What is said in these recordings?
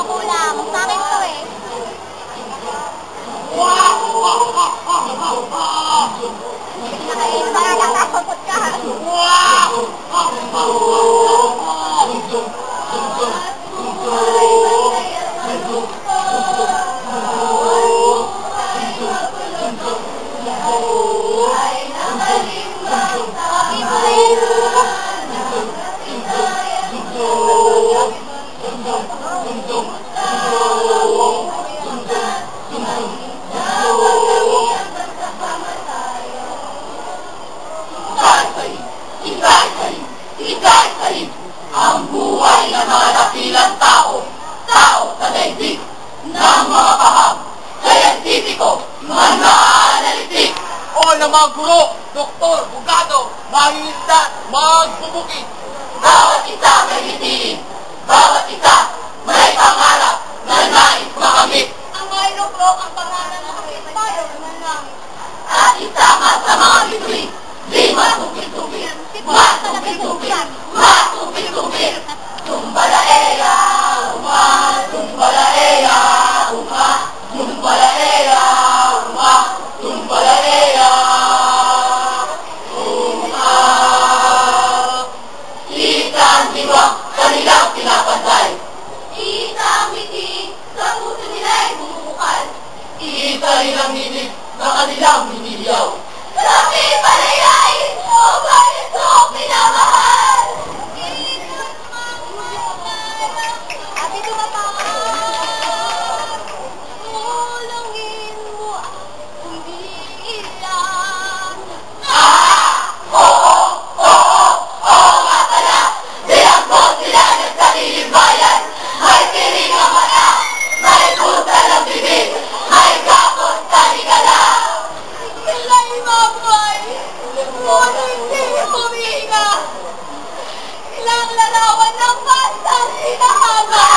Kulang. Sa akin to eh. Pinakain na nakakapot ka. Ang buhay na mga napilang tao, tao sa daigdig ng mga paham, scientifico, mananalitik, o ng mga guro, doktor, bugado, mangingisda, magbubukid. Bawat isa may hitiin, bawat isa may pangarap na nais makamit. Ang mga inukrok ang pangalan ng tayo naman lang. At isama sa mga bituin, di masupit-supit, masupit-supit, masupit-supit. Tumbalaeya, uma, tumbalaeya, uma, tumbalaeya, uma, tumbalaeya, uma. Isang diwang kanilang pinapantay. Isang ngiti sa puso nila'y bumubukal. Isa rin ang nilip na kanilang hinihiyaw. Sabi palayain mo ba ito pinamahal? Ate tumapakal. Tulungin mo akong bilang. Oo nga pala, dilangkot sila ng sariling bayan. May piring ang mata, may putal ang bibig, may kapot talikala. Sila'y mabay, ngunit di huminga. Ilang larawan ng basang hinahanga.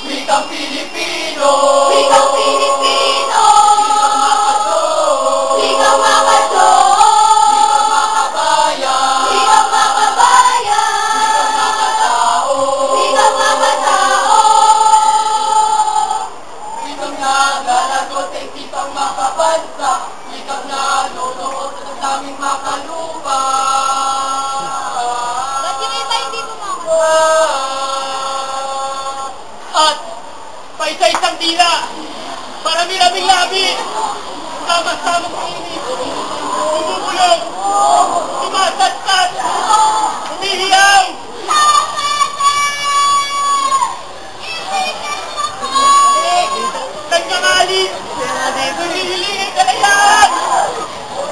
Wikang Pilipino! Wikang Pilipino! Wikang makaso! Wikang makabayan! Wikang makatao! Wikang makatao! Wikang Wikang nagalagot ay wikang makabansa! Wikang nanonood at daming makalupa! Ba't yung iba hindi bumama? At paisa-isang dila, marami-raming labi, sama-samang init, bumubulong, sumasat-sat, umihiyaw. Nagkakalit, naghihilingin kalayaan,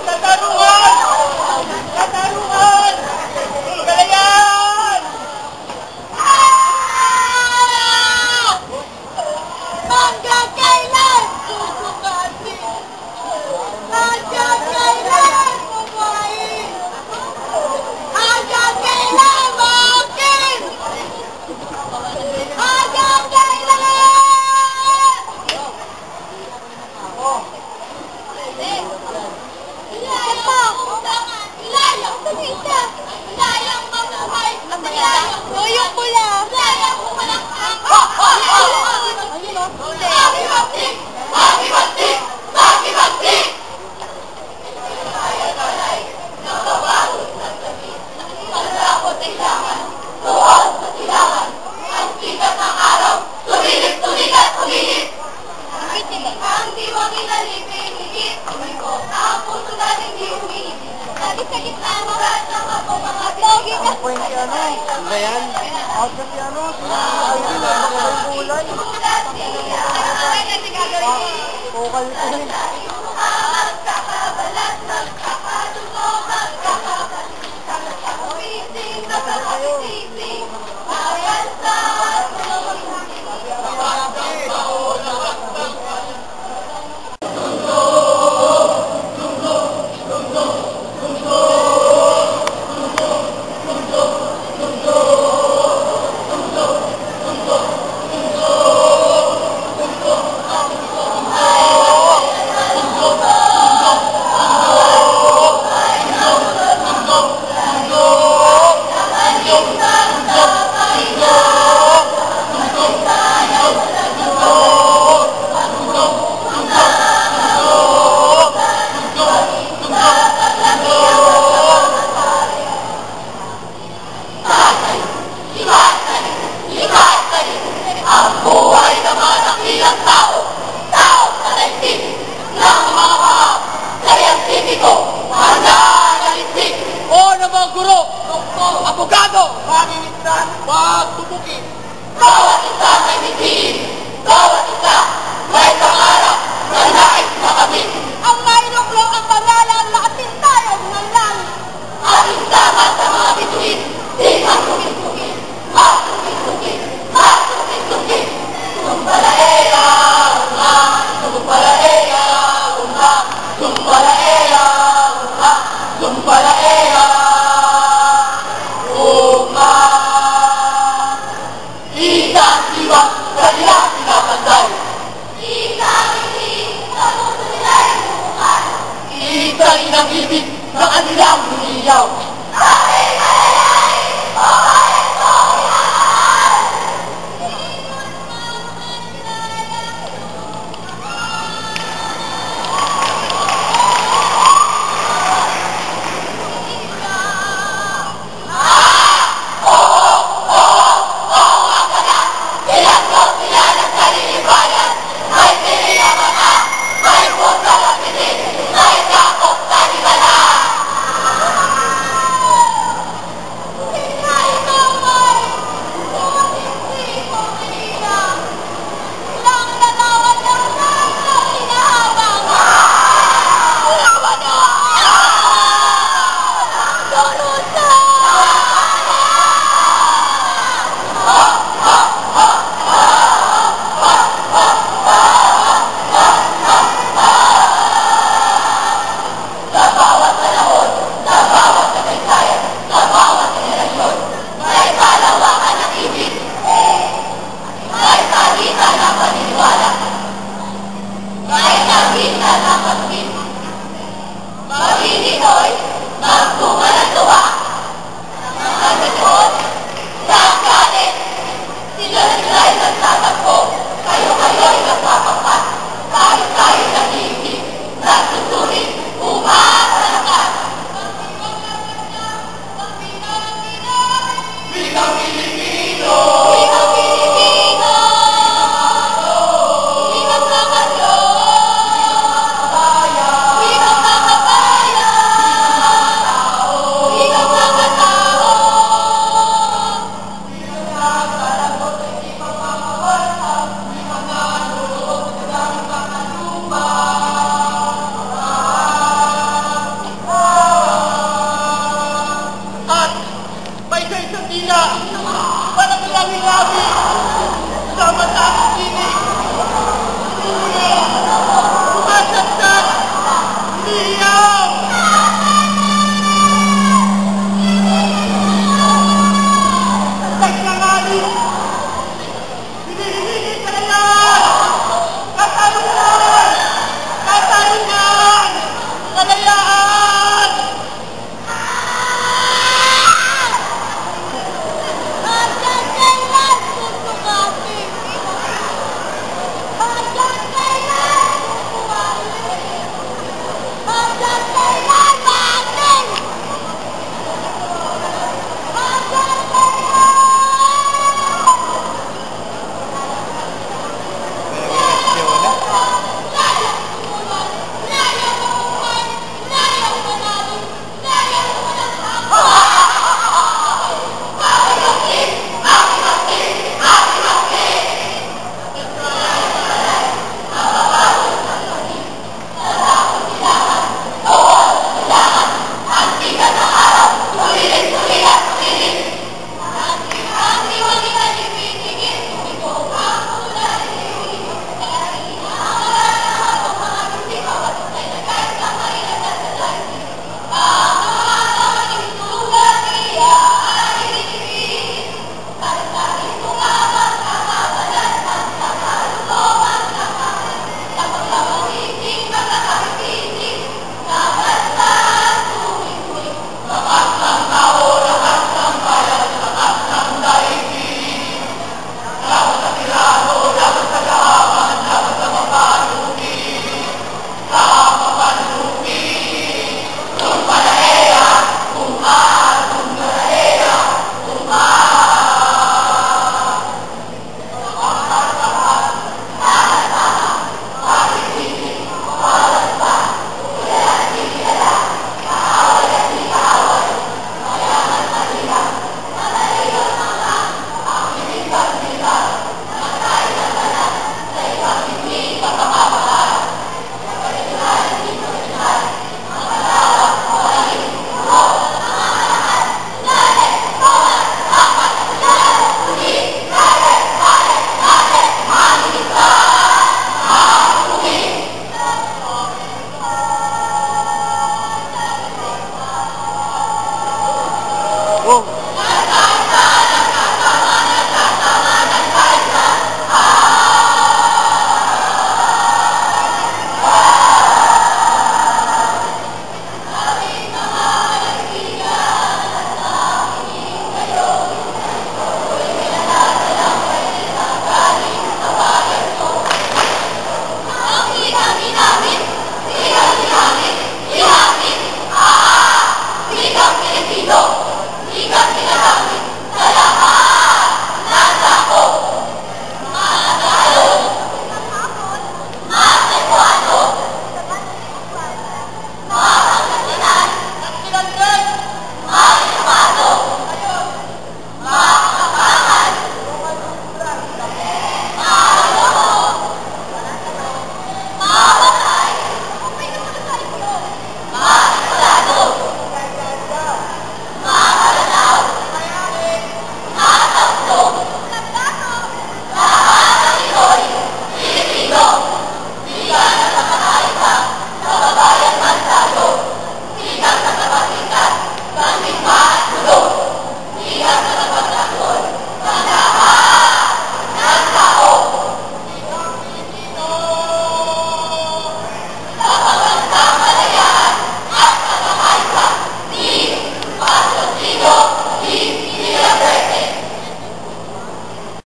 katarungan, katarungan, kalayaan. Hanggang kailan susukatin? Hanggang kailan bubuhayin? pogi ka. Ang point si ano? Ba yan? Out na si ano? Si Irene. Ang baka yung kulay. Vocal ko rin. Abogado! Paninindan! Pagtubukin! Bawat isa may bitiin! Bawat isa may pangarap na nais makamit! Ang mayroklong ang pangalan na atintayog ng langit. Ating sama sa mga bituin! Di masukit-sukit! Masukit-sukit! Masukit-sukit! Sumpalaeya! Unga! Sumpalaeya! Unga! Sumpalaeya! Unga! Sumpalaeya! Ang ibig na kanilang lumiyaw. Aking malalay! Babae ko minamahal! Oo nga pala! Ilan ko sila ng sarili bayan! May pili ang mata! May puso na pitin! May kapot sa libala! Maginito'y magtunga ng tuwa. Nagkakot, nagkalit. Sila-sila'y nagtatagpo. Kayo-kayo'y nagpapapat. Tayo-tayo nag-iisip. Nagsusulit. Umaasa na ka. Wikang Pilipino! Wikang Pilipino! Wikang Kamasyon! May isa-isang tila, parang lawi-lawi, sama-sama.